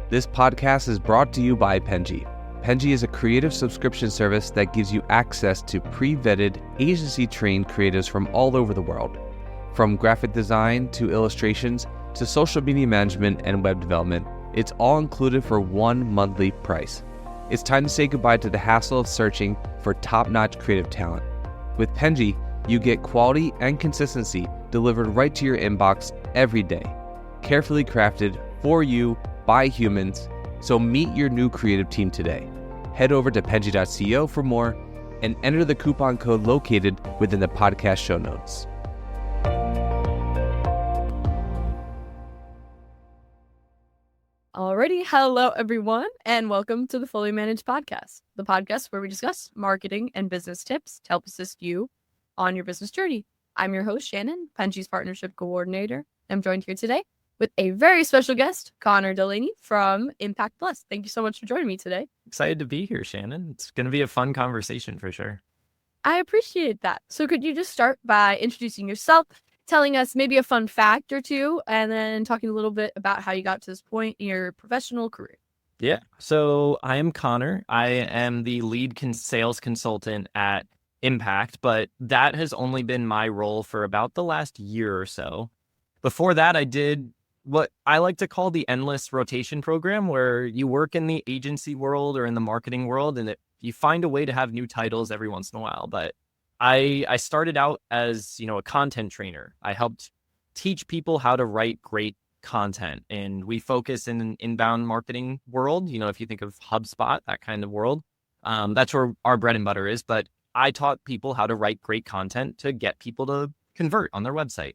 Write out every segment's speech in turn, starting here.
This podcast is brought to you by Penji. Penji is a creative subscription service that gives you access to pre-vetted, agency-trained creatives from all over the world. From graphic design to illustrations to social media management and web development, it's all included for one monthly price. It's time to say goodbye to the hassle of searching for top-notch creative talent. With Penji, you get quality and consistency delivered right to your inbox every day, carefully crafted for you by humans. So meet your new creative team today. Head over to penji.co for more and enter the coupon code located within the podcast show notes. Alrighty, hello everyone, and welcome to the Fully Managed Podcast, the podcast where we discuss marketing and business tips to help assist you on your business journey. I'm your host, Shannon, Penji's Partnership Coordinator. I'm joined here today with a very special guest, Connor DeLaney from Impact Plus. Thank you so much for joining me today. Excited to be here, Shannon. It's going to be a fun conversation for sure. I appreciate that. So could you just start by introducing yourself, telling us maybe a fun fact or two, and then talking a little bit about how you got to this point in your professional career? Yeah. So I am Connor. I am the lead sales consultant at Impact, but that has only been my role for about the last year or so. Before that, I did what I like to call the endless rotation program, where you work in the agency world or in the marketing world, and you find a way to have new titles every once in a while. But I started out as, a content trainer. I helped teach people how to write great content, and we focus in an inbound marketing world. If you think of HubSpot, that kind of world, that's where our bread and butter is. But I taught people how to write great content to get people to convert on their website.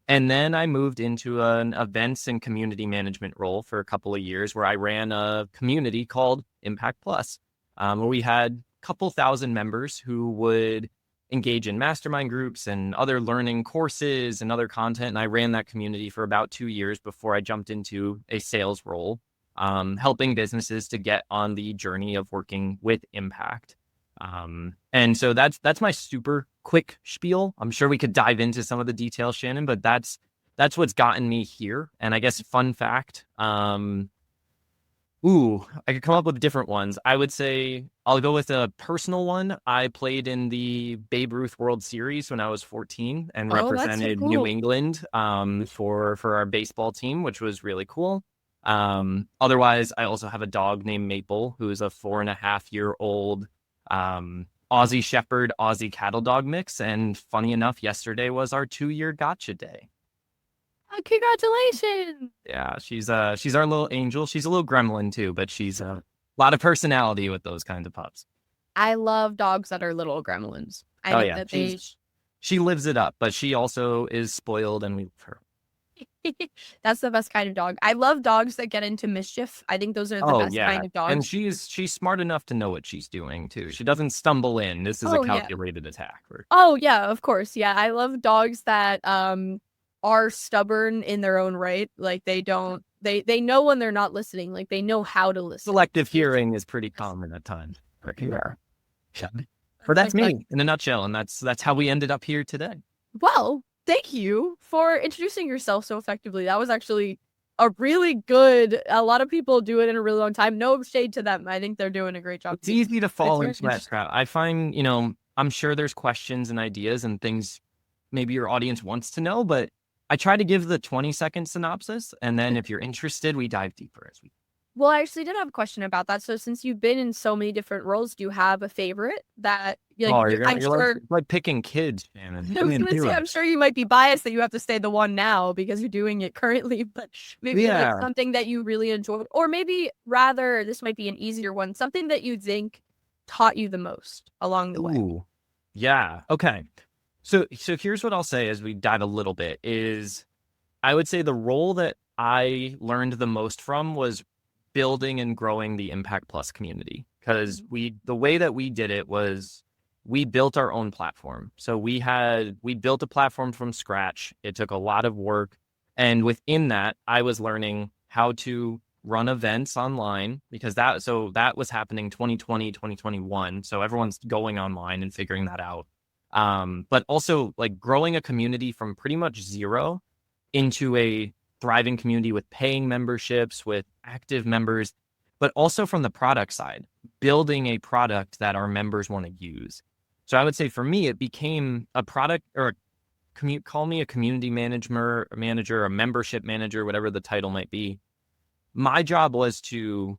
And then I moved into an events and community management role for a couple of years, where I ran a community called Impact Plus, where we had a couple thousand members who would engage in mastermind groups and other learning courses and other content. And I ran that community for about 2 years before I jumped into a sales role, helping businesses to get on the journey of working with impact. And so that's my super quick spiel. I'm sure we could dive into some of the details, Shannon, but that's what's gotten me here. And I guess fun fact, I could come up with different ones. I would say I'll go with a personal one. I played in the Babe Ruth World Series when I was 14 and represented so cool. New England for our baseball team, which was really cool. Otherwise, I also have a dog named Maple, who is a 4.5-year-old Aussie Shepherd, Aussie cattle dog mix. And funny enough, yesterday was our 2-year gotcha day. Oh, congratulations. Yeah, she's our little angel. She's a little gremlin too, but she's a lot of personality with those kinds of pups. I love dogs that are little gremlins. I think that she lives it up, but she also is spoiled, and we love her. That's the best kind of dog. I love dogs that get into mischief. I think those are the best kind of dogs. And she's smart enough to know what she's doing too. She doesn't stumble in. This is a calculated attack. Oh yeah, of course. Yeah, I love dogs that are stubborn in their own right. Like they know when they're not listening. Like they know how to listen. Selective hearing is pretty common at times. Yeah. But that's me in a nutshell, and that's how we ended up here today. Well, thank you for introducing yourself so effectively. That was actually a really good. A lot of people do it in a really long time. No shade to them. I think they're doing a great job. It's easy to fall into that trap. I find, I'm sure there's questions and ideas and things maybe your audience wants to know, but I try to give the 20-second synopsis, and then if you're interested, we dive deeper as we. Well, I actually did have a question about that. So since you've been in so many different roles, do you have a favorite that you're like picking kids, Shannon. I'm sure you might be biased that you have to say the one now because you're doing it currently, but maybe like something that you really enjoyed, or maybe rather, this might be an easier one, something that you think taught you the most along the way. Yeah. Okay. So here's what I'll say as we dive a little bit is I would say the role that I learned the most from was building and growing the Impact Plus community, because the way that we did it was we built our own platform. So we built a platform from scratch. It took a lot of work. And within that, I was learning how to run events online, because that was happening 2020, 2021. So everyone's going online and figuring that out. But also like growing a community from pretty much zero into a thriving community with paying memberships, with active members, but also from the product side, building a product that our members want to use. So I would say for me, it became a product, or call me a community manager, a membership manager, whatever the title might be. My job was to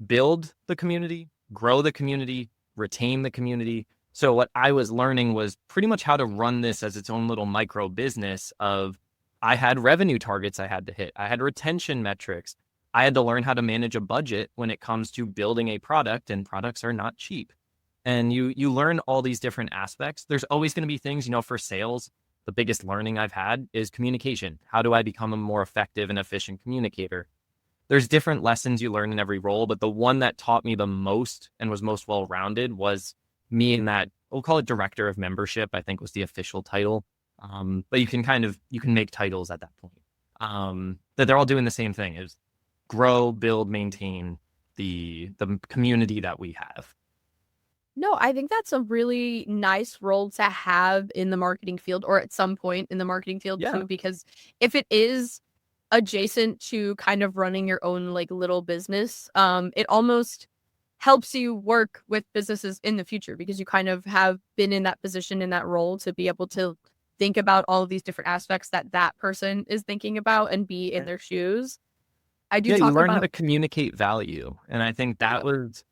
build the community, grow the community, retain the community. So what I was learning was pretty much how to run this as its own little micro business of, I had revenue targets I had to hit. I had retention metrics. I had to learn how to manage a budget when it comes to building a product, and products are not cheap. And you learn all these different aspects. There's always going to be things, for sales, the biggest learning I've had is communication. How do I become a more effective and efficient communicator? There's different lessons you learn in every role, but the one that taught me the most and was most well-rounded was me in that, we'll call it director of membership, I think was the official title. But you can make titles at that point. That they're all doing the same thing, is grow, build, maintain the community that we have. No, I think that's a really nice role to have in the marketing field, or at some point in the marketing field too, because if it is adjacent to kind of running your own like little business, it almost helps you work with businesses in the future, because you kind of have been in that position, in that role, to be able to think about all of these different aspects that person is thinking about and be in their shoes. You learn how to communicate value. And I think that was,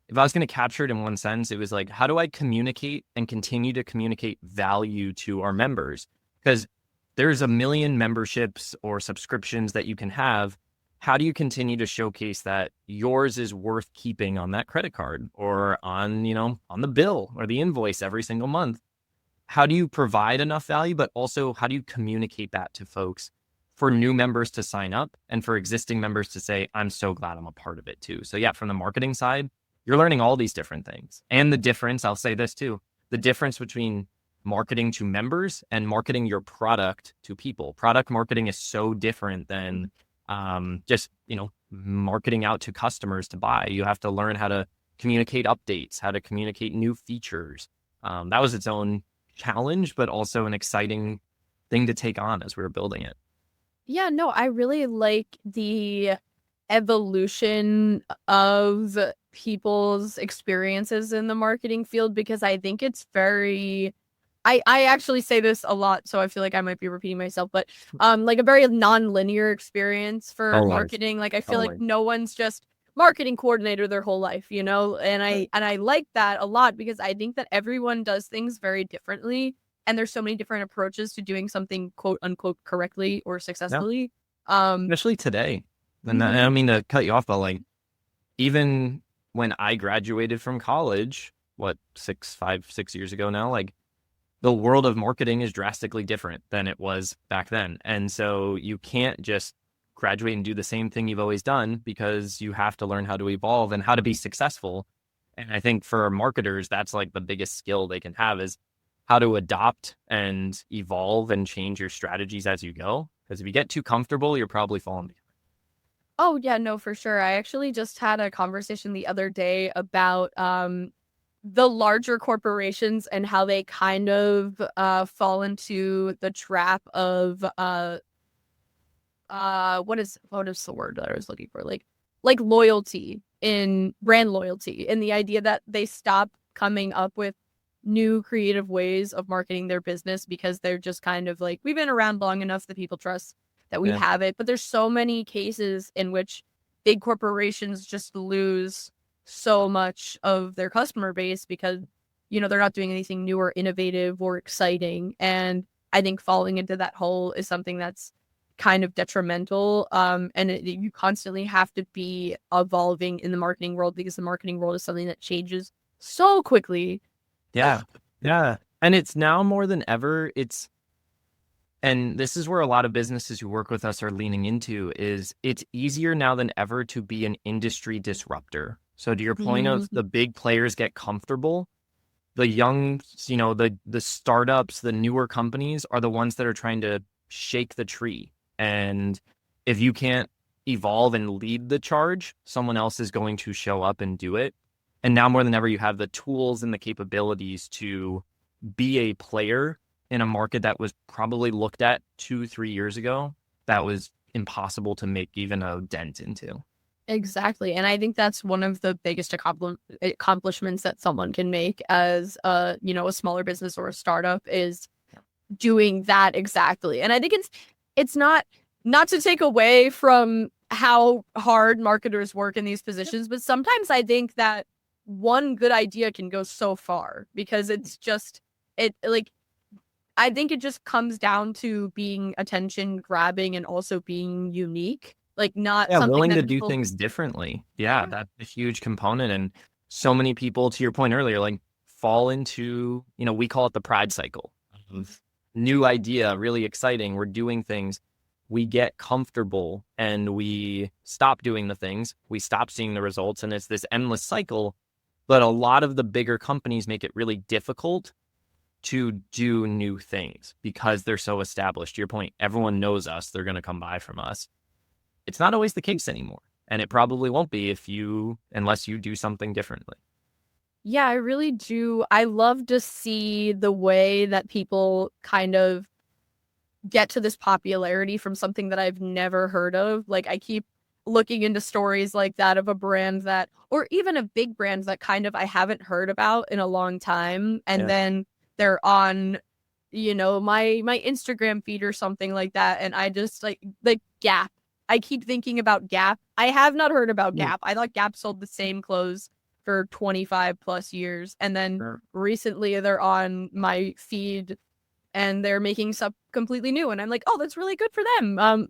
if I was going to capture it in one sentence, it was like, how do I communicate and continue to communicate value to our members? Because there's a million memberships or subscriptions that you can have. How do you continue to showcase that yours is worth keeping on that credit card, or on the bill or the invoice every single month? How do you provide enough value, but also how do you communicate that to folks for new members to sign up, and for existing members to say, I'm so glad I'm a part of it too? So yeah, from the marketing side, you're learning all these different things. And the difference, I'll say this too, the difference between marketing to members and marketing your product to people. Product marketing is so different than just marketing out to customers to buy. You have to learn how to communicate updates, how to communicate new features. That was its own challenge, but also an exciting thing to take on as we were building it. Yeah, no, I really like the evolution of people's experiences in the marketing field, because I think it's very, I actually say this a lot, so I feel like I might be repeating myself, but like a very non-linear experience for marketing. Like I feel like no one's just marketing coordinator their whole life, and I like that a lot, because I think that everyone does things very differently, and there's so many different approaches to doing something quote unquote correctly or successfully. Especially today. And I don't mean to cut you off, but like, even when I graduated from college, 6 years ago now, like, the world of marketing is drastically different than it was back then. And so you can't just graduate and do the same thing you've always done, because you have to learn how to evolve and how to be successful. And I think for marketers, that's like the biggest skill they can have, is how to adopt and evolve and change your strategies as you go. Because if you get too comfortable, you're probably falling behind. Oh, yeah, no, for sure. I actually just had a conversation the other day about the larger corporations and how they kind of fall into the trap of what is the word that I was looking for? Like loyalty, in brand loyalty, and the idea that they stop coming up with new creative ways of marketing their business, because they're just kind of like, we've been around long enough that people trust that we have it. But there's so many cases in which big corporations just lose so much of their customer base, because they're not doing anything new or innovative or exciting. And I think falling into that hole is something that's kind of detrimental. You constantly have to be evolving in the marketing world, because the marketing world is something that changes so quickly. Yeah. And it's now more than ever, and this is where a lot of businesses who work with us are leaning into, is it's easier now than ever to be an industry disruptor. So to your point of the big players get comfortable, the young, the startups, the newer companies are the ones that are trying to shake the tree. And if you can't evolve and lead the charge, someone else is going to show up and do it. And now more than ever, you have the tools and the capabilities to be a player in a market that was probably looked at 2-3 years ago that was impossible to make even a dent into. Exactly. And I think that's one of the biggest accomplishments that someone can make as a smaller business or a startup is doing that exactly. And I think it's not to take away from how hard marketers work in these positions, but sometimes I think that one good idea can go so far because it's just I think it just comes down to being attention grabbing and also being unique. Like not something willing that to do things differently. Yeah, that's a huge component. And so many people, to your point earlier, like fall into, we call it the pride cycle. New idea, really exciting. We're doing things. We get comfortable and we stop doing the things. We stop seeing the results. And it's this endless cycle. But a lot of the bigger companies make it really difficult to do new things because they're so established. To your point, everyone knows us. They're going to come buy from us. It's not always the case anymore. And it probably won't be unless you do something differently. Yeah, I really do. I love to see the way that people kind of get to this popularity from something that I've never heard of. Like I keep looking into stories like that of a brand that, or even a big brand that kind of I haven't heard about in a long time. And then they're on, my Instagram feed or something like that. And I just like Gap. I keep thinking about Gap. I have not heard about Gap. I thought Gap sold the same clothes for 25 plus years. And then recently they're on my feed and they're making stuff completely new. And I'm like, oh, that's really good for them.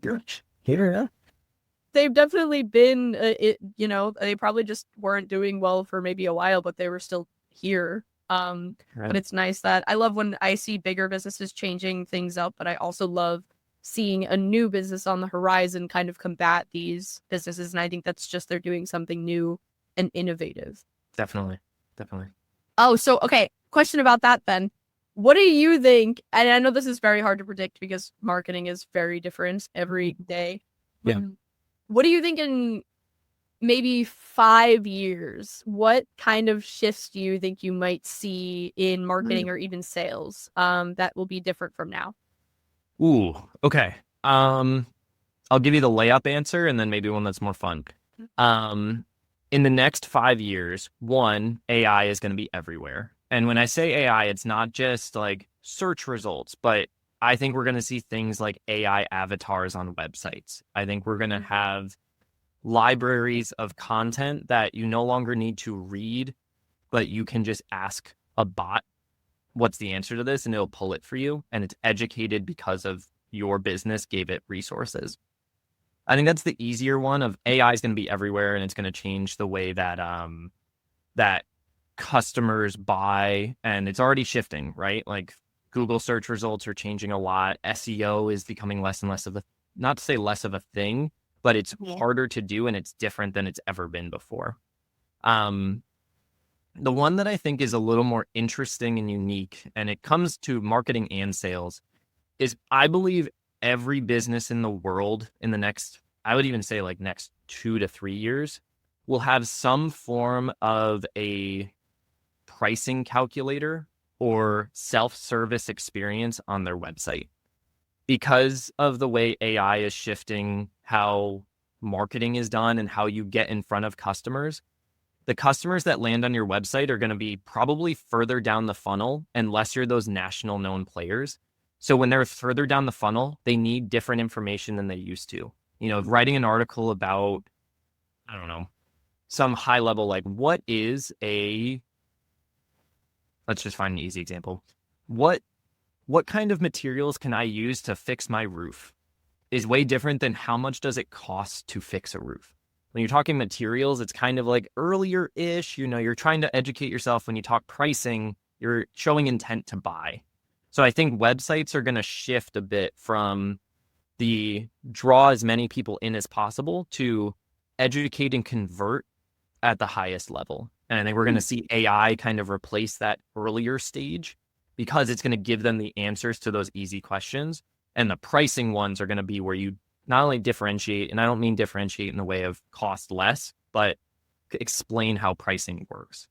They've definitely been, they probably just weren't doing well for maybe a while, but they were still here. But it's nice that I love when I see bigger businesses changing things up, but I also love seeing a new business on the horizon kind of combat these businesses. And I think that's just they're doing something new and innovative. Definitely. Oh, so, okay. Question about that then. What do you think? And I know this is very hard to predict because marketing is very different every day. Yeah. What do you think in maybe 5 years? What kind of shifts do you think you might see in marketing or even sales that will be different from now? Ooh, okay. I'll give you the layup answer and then maybe one that's more fun. In the next 5 years, AI is going to be everywhere. And when I say AI, it's not just like search results, but I think we're going to see things like AI avatars on websites. I think we're going to have libraries of content that you no longer need to read, but you can just ask a bot what's the answer to this and it'll pull it for you. And it's educated because of your business gave it resources. I think that's the easier one of AI is going to be everywhere and it's going to change the way that that customers buy, and it's already shifting, right? Like Google search results are changing a lot. SEO is becoming less and less of not to say less of a thing, but it's harder to do and it's different than it's ever been before. The one that I think is a little more interesting and unique, and it comes to marketing and sales, is I believe every business in the world in the next, I would even say like next 2 to 3 years, will have some form of a pricing calculator or self-service experience on their website. Because of the way AI is shifting how marketing is done and how you get in front of customers, the customers that land on your website are going to be probably further down the funnel unless you're those national known players. So when they're further down the funnel, they need different information than they used to. Writing an article about, I don't know, some high level, like what is let's just find an easy example. What kind of materials can I use to fix my roof is way different than how much does it cost to fix a roof. When you're talking materials, it's kind of like earlier-ish, you're trying to educate yourself. When you talk pricing, you're showing intent to buy. So I think websites are going to shift a bit from the draw as many people in as possible to educate and convert at the highest level. And I think we're going to see AI kind of replace that earlier stage because it's going to give them the answers to those easy questions. And the pricing ones are going to be where you not only differentiate, and I don't mean differentiate in the way of cost less, but explain how pricing works.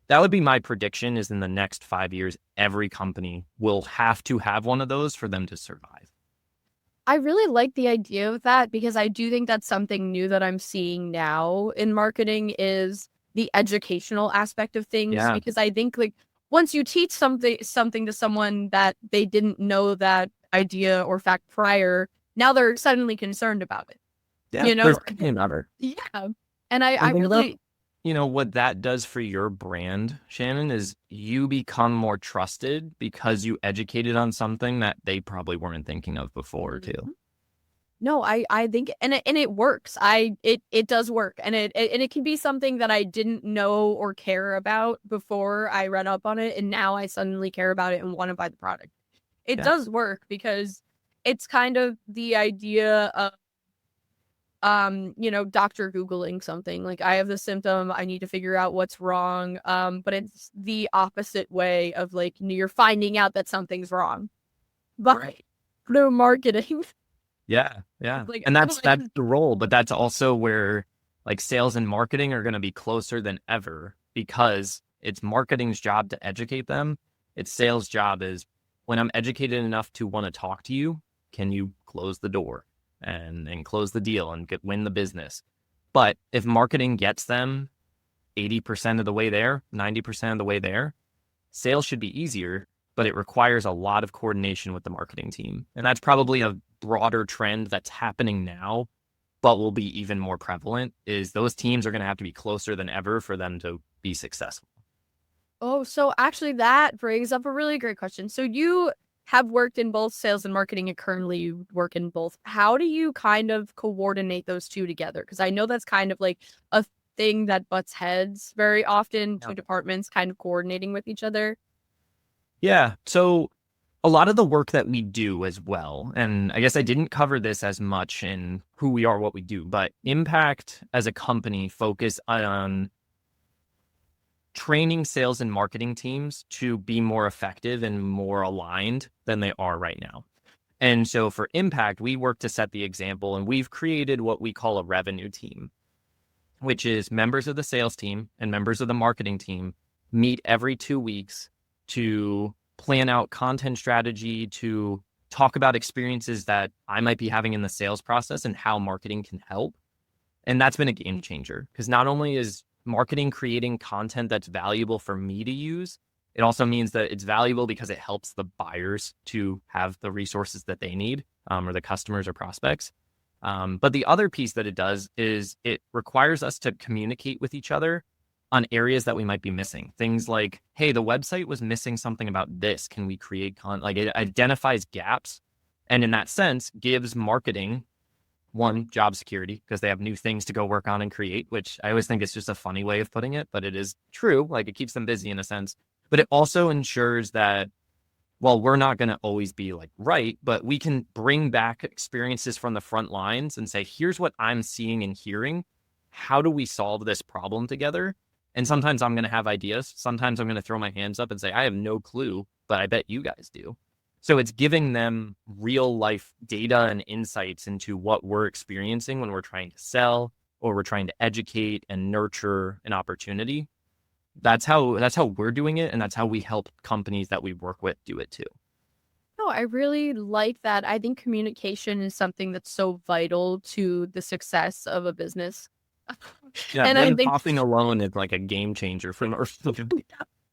That would be my prediction is in the next 5 years, every company will have to have one of those for them to survive. I really like the idea of that because I do think that's something new that I'm seeing now in marketing is the educational aspect of things. Yeah. Because I think like once you teach something to someone that they didn't know that idea or fact prior, now they're suddenly concerned about it. Yeah. You know? There's thinking about it. Yeah. And I And think about, really what that does for your brand, Shannon, is you become more trusted because you educated on something that they probably weren't thinking of before too. No, I think and it works. It does work, and it can be something that I didn't know or care about before I read up on it, and now I suddenly care about it and want to buy the product. It Yeah. does work because it's kind of the idea of doctor Googling something. Like I have this symptom, I need to figure out what's wrong. But it's the opposite way of like you're finding out that something's wrong. But Right. through marketing. Yeah. Yeah. Like And that's the role, but that's also where like sales and marketing are going to be closer than ever because it's marketing's job to educate them. It's sales' job is when I'm educated enough to want to talk to you, can you close the door and close the deal and win the business? But if marketing gets them 80% of the way there, 90% of the way there, sales should be easier, but it requires a lot of coordination with the marketing team. And that's probably a broader trend that's happening now, but will be even more prevalent, is those teams are going to have to be closer than ever for them to be successful. Oh, so actually that brings up a really great question. So you have worked in both sales and marketing and currently you work in both. How do you kind of coordinate those two together? Because I know that's kind of like a thing that butts heads very often, two departments kind of coordinating with each other. Yeah. So a lot of the work that we do as well, and I guess I didn't cover this as much in who we are, what we do, but Impact as a company focus on training sales and marketing teams to be more effective and more aligned than they are right now. And so for Impact, we work to set the example, and we've created what we call a revenue team, which is members of the sales team and members of the marketing team meet every 2 weeks to plan out content strategy, to talk about experiences that I might be having in the sales process and how marketing can help. And that's been a game changer because not only is marketing creating content that's valuable for me to use, it also means that it's valuable because it helps the buyers to have the resources that they need, or the customers or prospects. But the other piece that it does is it requires us to communicate with each other on areas that we might be missing. Things like, hey, the website was missing something about this. Can we create content? Like it identifies gaps. And in that sense, gives marketing one, job security, because they have new things to go work on and create, which I always think is just a funny way of putting it, but it is true. Like it keeps them busy in a sense. But it also ensures that, well, we're not going to always be like right, but we can bring back experiences from the front lines and say, here's what I'm seeing and hearing. How do we solve this problem together? And sometimes I'm going to have ideas. Sometimes I'm going to throw my hands up and say, I have no clue, but I bet you guys do. So it's giving them real life data and insights into what we're experiencing when we're trying to sell or we're trying to educate and nurture an opportunity. That's how we're doing it. And that's how we help companies that we work with do it too. No, I really like that. I think communication is something that's so vital to the success of a business. Yeah, And them I think talking alone is like a game changer for most.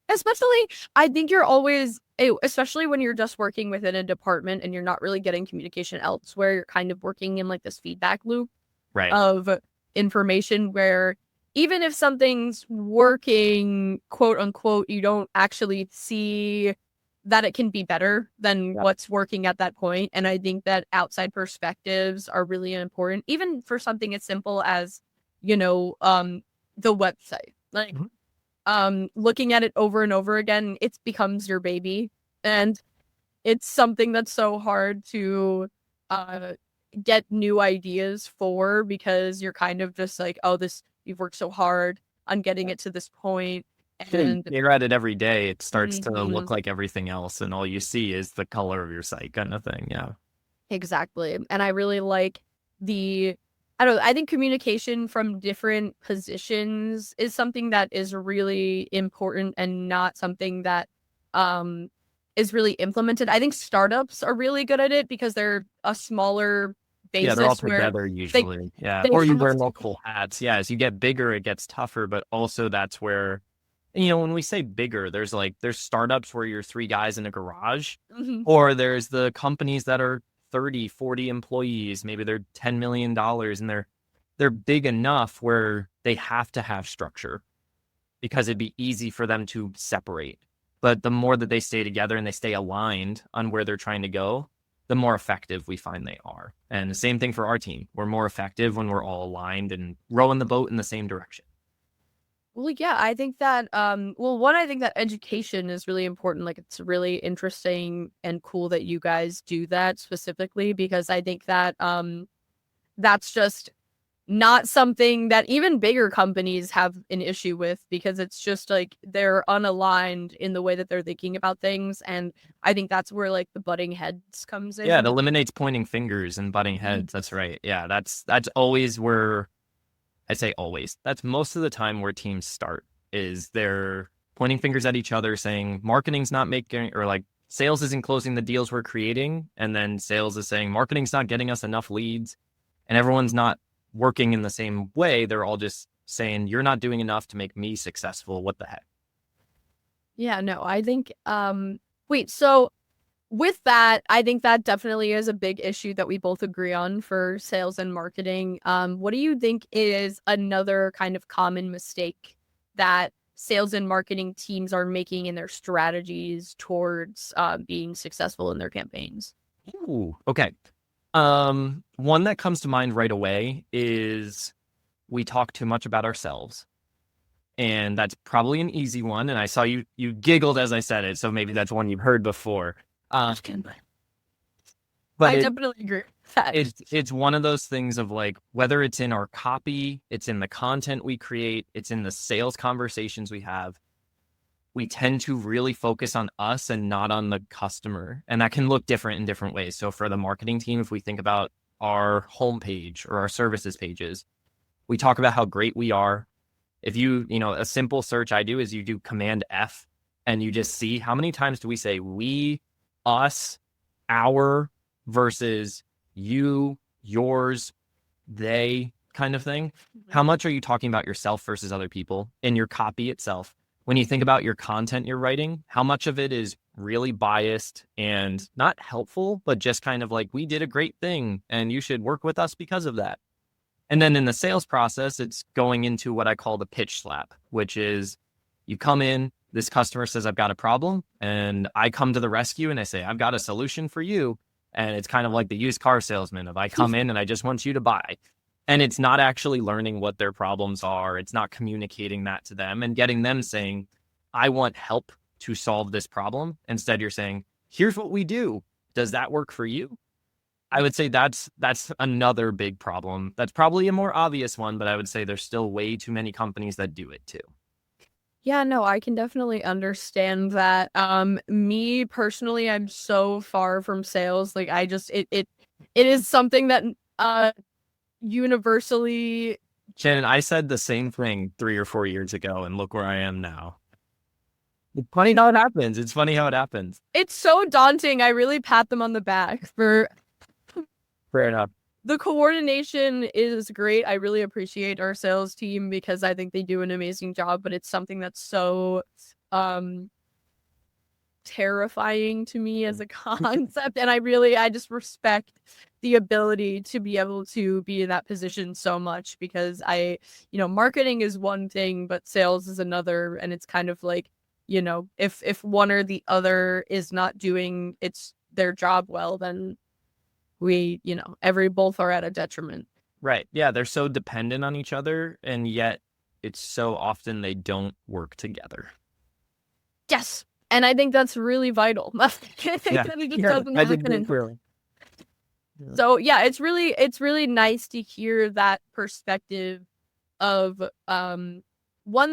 especially, I think you're always, especially when you're just working within a department and you're not really getting communication elsewhere, you're kind of working in like this feedback loop Right. of information where even if something's working, quote unquote, you don't actually see that it can be better than what's working at that point. And I think that outside perspectives are really important, even for something as simple as, the website. Like, looking at it over and over again, it becomes your baby. And it's something that's so hard to get new ideas for because you're kind of just like, oh, you've worked so hard on getting it to this point. And you're at it every day. It starts to look like everything else. And all you see is the color of your site kind of thing. Yeah. Exactly. And I really like I think communication from different positions is something that is really important and not something that is really implemented. I think startups are really good at it because they're a smaller basis. Yeah, they're all where together usually. they Or you have wear to- multiple hats. Yeah, as you get bigger, it gets tougher, but also that's where, you know, when we say bigger, there's startups where you're three guys in a garage, Mhm. or there's the companies that are 30, 40 employees, maybe they're $10 million and they're big enough where they have to have structure because it'd be easy for them to separate. But the more that they stay together and they stay aligned on where they're trying to go, the more effective we find they are. And the same thing for our team. We're more effective when we're all aligned and rowing the boat in the same direction. Well, yeah, I think that one, I think that education is really important. Like, it's really interesting and cool that you guys do that specifically, because I think that that's just not something that even bigger companies have an issue with, because it's just like they're unaligned in the way that they're thinking about things. And I think that's where like the butting heads comes in. Yeah, it eliminates pointing fingers and butting heads. That's right. Yeah, that's always where, I say always, that's most of the time where teams start, is they're pointing fingers at each other saying marketing's not making, or like sales isn't closing the deals we're creating. And then sales is saying marketing's not getting us enough leads, and everyone's not working in the same way. They're all just saying, you're not doing enough to make me successful. What the heck? Yeah, no, I think, so with that, I think that definitely is a big issue that we both agree on for sales and marketing. What do you think is another kind of common mistake that sales and marketing teams are making in their strategies towards being successful in their campaigns? Ooh, okay. One that comes to mind right away is we talk too much about ourselves. And that's probably an easy one. And I saw you giggled as I said it, so maybe that's one you've heard before. But I definitely agree with that. It's one of those things of like, whether it's in our copy, it's in the content we create, it's in the sales conversations we have, we tend to really focus on us and not on the customer. And that can look different in different ways. So for the marketing team, if we think about our homepage or our services pages, we talk about how great we are. If a simple search I do is you do Command F and you just see how many times do we say we, us, our versus you, yours, they kind of thing. Mm-hmm. How much are you talking about yourself versus other people in your copy itself? When you think about your content you're writing, how much of it is really biased and not helpful, but just kind of like, we did a great thing and you should work with us because of that. And then in the sales process, it's going into what I call the pitch slap, which is you come in, this customer says, I've got a problem, and I come to the rescue and I say, I've got a solution for you. And it's kind of like the used car salesman of I come in and I just want you to buy. And it's not actually learning what their problems are. It's not communicating that to them and getting them saying, I want help to solve this problem. Instead, you're saying, here's what we do. Does that work for you? I would say that's another big problem. That's probably a more obvious one, but I would say there's still way too many companies that do it too. Yeah, no, I can definitely understand that. Me personally, I'm so far from sales. Like, I just it is something that universally. Shannon, I said the same thing 3 or 4 years ago, and look where I am now. It's funny how it happens. It's so daunting. I really pat them on the back for. Fair enough. The coordination is great. I really appreciate our sales team because I think they do an amazing job, but it's something that's so terrifying to me as a concept. And I just respect the ability to be able to be in that position so much, because marketing is one thing, but sales is another. And it's kind of like, if one or the other is not doing their job well, then both are at a detriment. Right. Yeah. They're so dependent on each other, and yet it's so often they don't work together. Yes. And I think that's really vital. It just doesn't happen. So yeah, it's really nice to hear that perspective of one,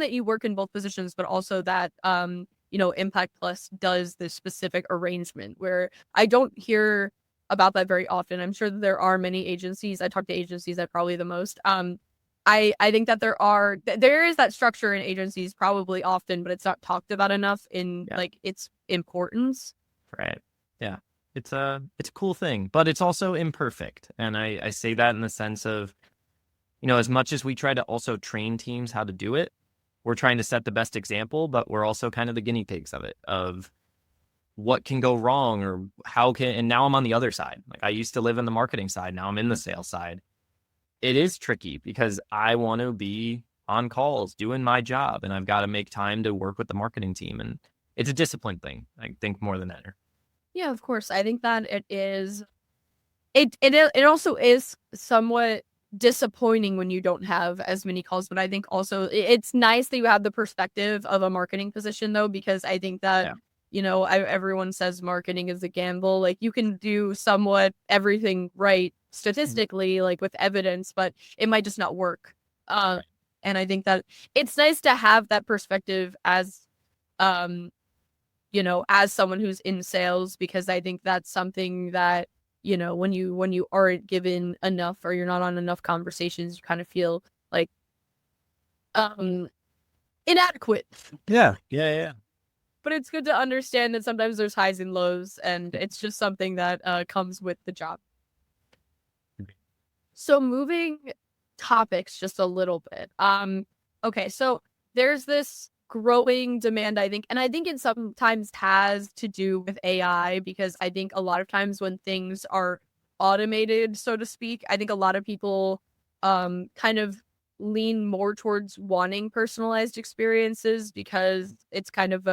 that you work in both positions, but also that Impact Plus does this specific arrangement where I don't hear about that very often. I'm sure that there are many agencies. I talk to agencies that probably the most. I think that there is that structure in agencies probably often, but it's not talked about enough in like its importance. Right. Yeah. It's a cool thing, but it's also imperfect. And I say that in the sense of, as much as we try to also train teams how to do it, we're trying to set the best example, but we're also kind of the guinea pigs of it, of what can go wrong or and now I'm on the other side. Like I used to live in the marketing side. Now I'm in the sales side. It is tricky because I want to be on calls doing my job and I've got to make time to work with the marketing team. And it's a discipline thing, I think, more than ever. Yeah, of course. I think that it also is somewhat disappointing when you don't have as many calls, but I think also it's nice that you have the perspective of a marketing position though, because I think that everyone says marketing is a gamble. Like you can do somewhat everything right statistically, like with evidence, but it might just not work. And I think that it's nice to have that perspective as as someone who's in sales, because I think that's something that, when you aren't given enough or you're not on enough conversations, you kind of feel like inadequate. Yeah. But it's good to understand that sometimes there's highs and lows, and it's just something that comes with the job. So moving topics just a little bit. Okay, so there's this growing demand, I think, and I think it sometimes has to do with AI, because I think a lot of times when things are automated, so to speak, I think a lot of people kind of lean more towards wanting personalized experiences, because it's kind of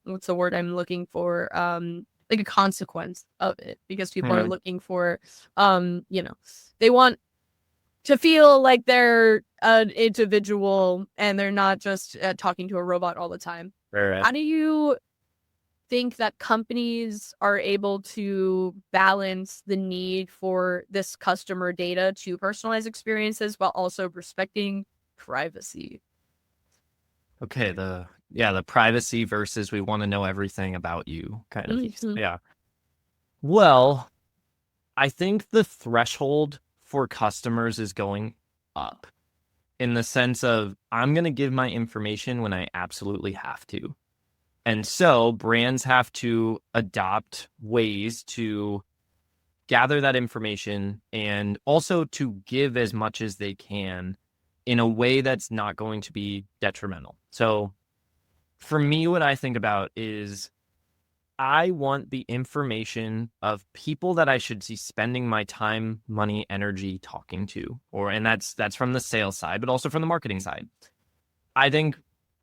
what's the word I'm looking for? Like a consequence of it, because people are looking for, they want to feel like they're an individual and they're not just talking to a robot all the time. Right. How do you think that companies are able to balance the need for this customer data to personalize experiences while also respecting privacy? Okay, the privacy versus we want to know everything about you kind of piece. Yeah. Well, I think the threshold for customers is going up, in the sense of I'm going to give my information when I absolutely have to. And so brands have to adopt ways to gather that information and also to give as much as they can in a way that's not going to be detrimental. So for me, what I think about is I want the information of people that I should be spending my time, money, energy talking to, and that's from the sales side, but also from the marketing side. I think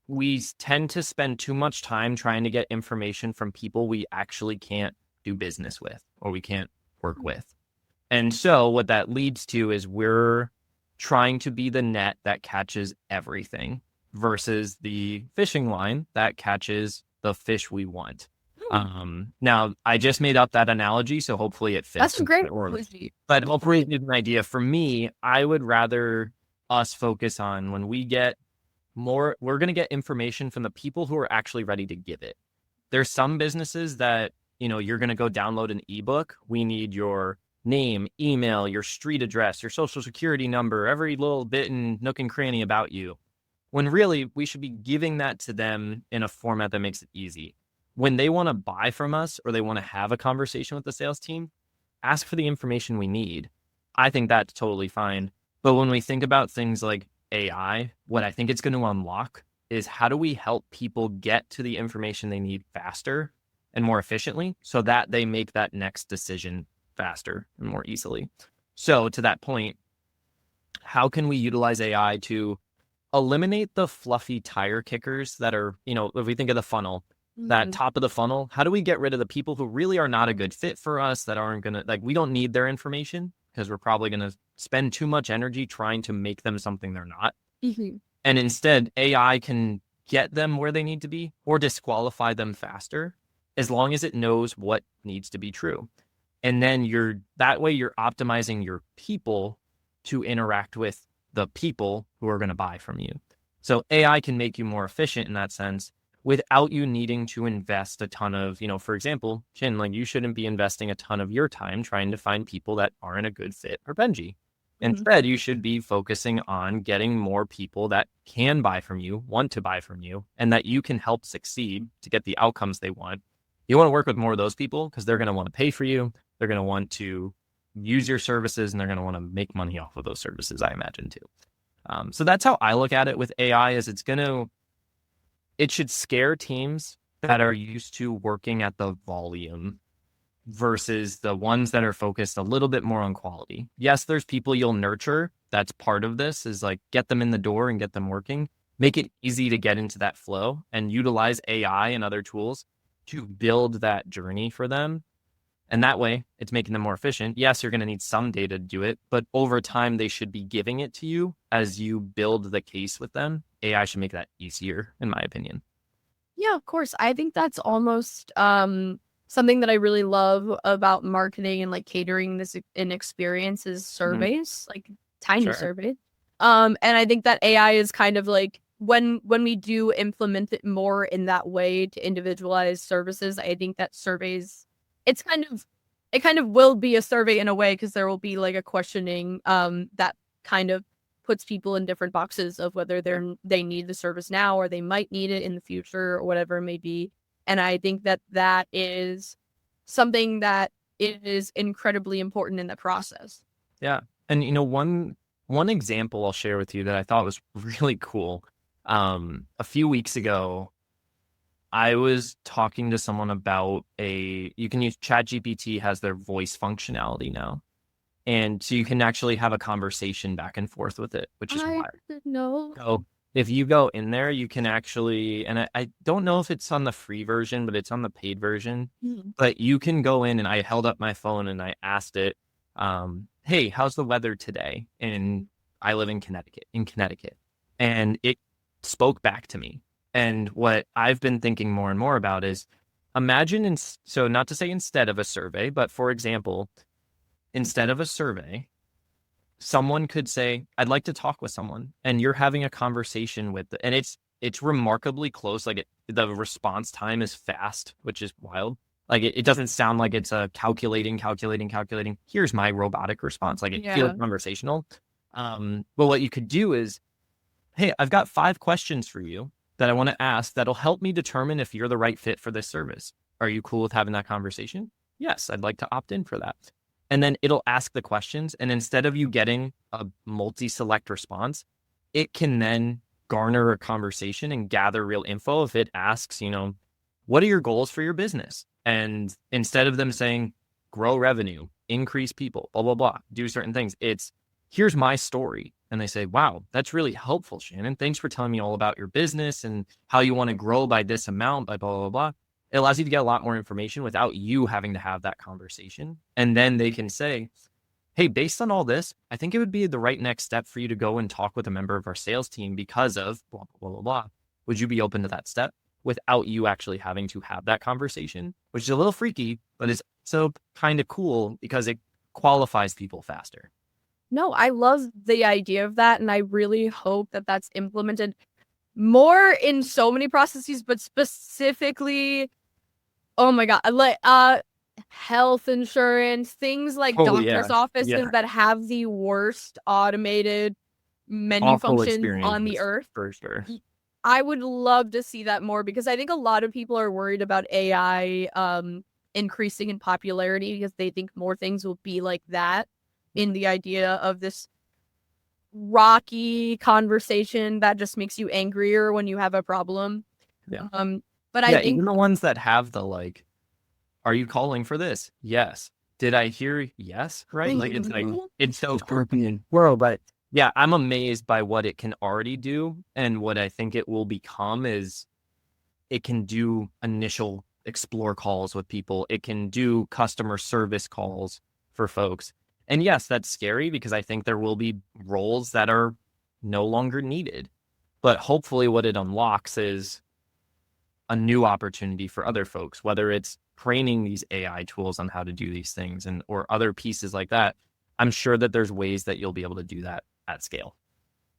we tend to spend too much time trying to get information from people we actually can't do business with or we can't work with. And so what that leads to is we're trying to be the net that catches everything versus the fishing line that catches the fish we want. Now, I just made up that analogy, so hopefully it fits. That's a great analogy. But hopefully it's an idea. For me, I would rather us focus on when we get more, we're going to get information from the people who are actually ready to give it. There's some businesses that, you're going to go download an ebook. We need your name, email, your street address, your social security number, every little bit and nook and cranny about you. When really we should be giving that to them in a format that makes it easy. When they want to buy from us or they want to have a conversation with the sales team, ask for the information we need. I think that's totally fine. But when we think about things like AI, what I think it's going to unlock is how do we help people get to the information they need faster and more efficiently so that they make that next decision faster and more easily. So to that point, how can we utilize AI to eliminate the fluffy tire kickers that are, if we think of the funnel, that top of the funnel, how do we get rid of the people who really are not a good fit for us, that aren't going to, we don't need their information because we're probably going to spend too much energy trying to make them something they're not. And instead, AI can get them where they need to be or disqualify them faster as long as it knows what needs to be true. And then that way you're optimizing your people to interact with the people who are going to buy from you. So AI can make you more efficient in that sense without you needing to invest a ton of, for example, Chin, you shouldn't be investing a ton of your time trying to find people that aren't a good fit for Penji. Instead, you should be focusing on getting more people that can buy from you, want to buy from you, and that you can help succeed to get the outcomes they want You want to work with more of those people because they're going to want to pay for you. They're going to want to use your services, and they're going to want to make money off of those services, I imagine, too. So that's how I look at it with AI, is it should scare teams that are used to working at the volume versus the ones that are focused a little bit more on quality. Yes, there's people you'll nurture. That's part of this, is like get them in the door and get them working. Make it easy to get into that flow and utilize AI and other tools to build that journey for them. And that way it's making them more efficient. Yes, you're going to need some data to do it, but over time they should be giving it to you as you build the case with them. AI should make that easier, in my opinion. Yeah, of course. I think that's almost something that I really love about marketing and like catering this an experience is surveys, like tiny surveys. And I think that AI is kind of like when we do implement it more in that way to individualize services, I think that surveys, it kind of will be a survey in a way, because there will be like a questioning that kind of puts people in different boxes of whether they need the service now or they might need it in the future or whatever it may be. And I think that is something that is incredibly important in the process. Yeah. And one example I'll share with you that I thought was really cool. A few weeks ago, I was talking to someone about you can use ChatGPT has their voice functionality now. And so you can actually have a conversation back and forth with it, which is wild. No. So if you go in there, you can actually, and I don't know if it's on the free version, but it's on the paid version. But you can go in, and I held up my phone and I asked it, hey, how's the weather today? And I live in Connecticut. And it spoke back to me. And what I've been thinking more and more about is imagine, so not to say instead of a survey, but for example, instead of a survey, someone could say, I'd like to talk with someone, and you're having a conversation with, and it's remarkably close. Like the response time is fast, which is wild. Like it doesn't sound like it's a calculating. Here's my robotic response. Like it feels conversational. But what you could do is, hey, I've got 5 questions for you that I want to ask that'll help me determine if you're the right fit for this service. Are you cool with having that conversation? Yes, I'd like to opt in for that. And then it'll ask the questions. And instead of you getting a multi-select response, it can then garner a conversation and gather real info. If it asks, what are your goals for your business? And instead of them saying, grow revenue, increase people, blah, blah, blah, do certain things, it's, here's my story. And they say, wow, that's really helpful, Shannon. Thanks for telling me all about your business and how you want to grow by this amount, by blah, blah, blah. It allows you to get a lot more information without you having to have that conversation. And then they can say, hey, based on all this, I think it would be the right next step for you to go and talk with a member of our sales team because of blah, blah, blah, blah, blah. Would you be open to that step without you actually having to have that conversation, which is a little freaky, but it's so kind of cool because it qualifies people faster. No, I love the idea of that. And I really hope that that's implemented more in so many processes, but specifically, oh my God, like health insurance, things like doctor's offices that have the worst automated menu function on the earth. For sure. I would love to see that more, because I think a lot of people are worried about AI increasing in popularity because they think more things will be like that, in the idea of this rocky conversation that just makes you angrier when you have a problem. Yeah. But I think even the ones that have the like, are you calling for this? Yes. Did I hear yes? Right? Like it's so scorpion world, but yeah, I'm amazed by what it can already do. And what I think it will become is it can do initial explore calls with people. It can do customer service calls for folks. And yes, that's scary because I think there will be roles that are no longer needed. But hopefully what it unlocks is a new opportunity for other folks, whether it's training these AI tools on how to do these things or other pieces like that. I'm sure that there's ways that you'll be able to do that at scale.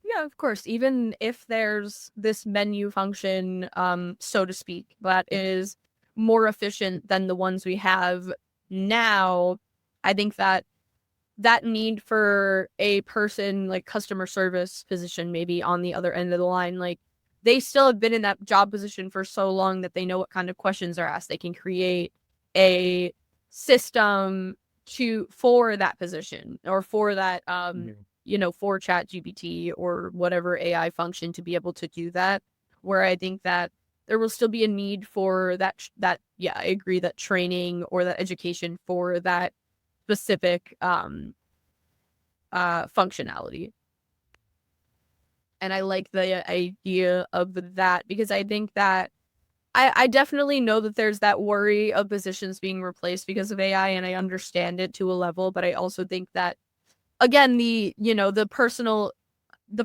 Yeah, of course. Even if there's this menu function, so to speak, that is more efficient than the ones we have now, I think that need for a person like customer service position, maybe on the other end of the line, like they still have been in that job position for so long that they know what kind of questions are asked. They can create a system for that position or for that, for ChatGPT or whatever AI function to be able to do that. Where I think that there will still be a need for that, I agree, that training or that education for that specific functionality. And I like the idea of that because I think that I definitely know that there's that worry of positions being replaced because of AI, and I understand it to a level, but I also think that, again, the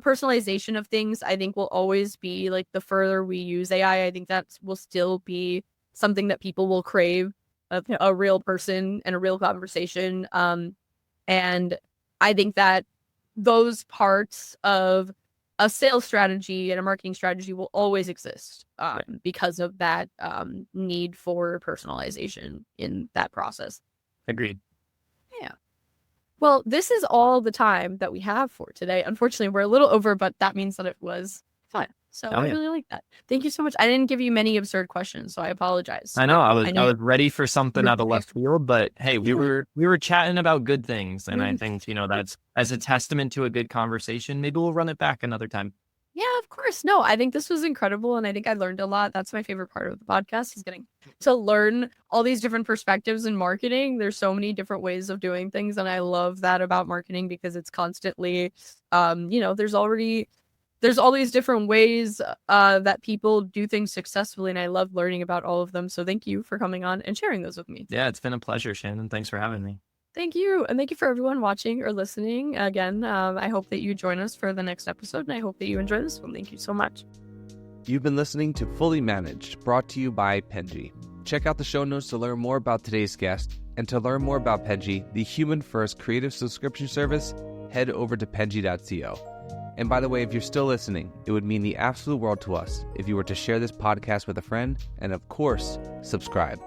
personalization of things, I think will always be like the further we use AI, I think that will still be something that people will crave, a real person and a real conversation. And I think that those parts of a sales strategy and a marketing strategy will always exist because of that need for personalization in that process. Agreed. Yeah. Well, this is all the time that we have for today. Unfortunately, we're a little over, but that means that it was fun. So I really like that. Thank you so much. I didn't give you many absurd questions, so I apologize. I know I was ready for something out of left field, but hey, we were chatting about good things, and I think that's as a testament to a good conversation. Maybe we'll run it back another time. Yeah, of course. No, I think this was incredible, and I think I learned a lot. That's my favorite part of the podcast, is getting to learn all these different perspectives in marketing. There's so many different ways of doing things, and I love that about marketing because it's constantly, there's all these different ways that people do things successfully, and I love learning about all of them. So thank you for coming on and sharing those with me. Yeah, it's been a pleasure, Shannon. Thanks for having me. Thank you. And thank you for everyone watching or listening. Again, I hope that you join us for the next episode, and I hope that you enjoy this one. Thank you so much. You've been listening to Fully Managed, brought to you by Penji. Check out the show notes to learn more about today's guest, and to learn more about Penji, the human-first creative subscription service, head over to penji.co. And by the way, if you're still listening, it would mean the absolute world to us if you were to share this podcast with a friend and, of course, subscribe.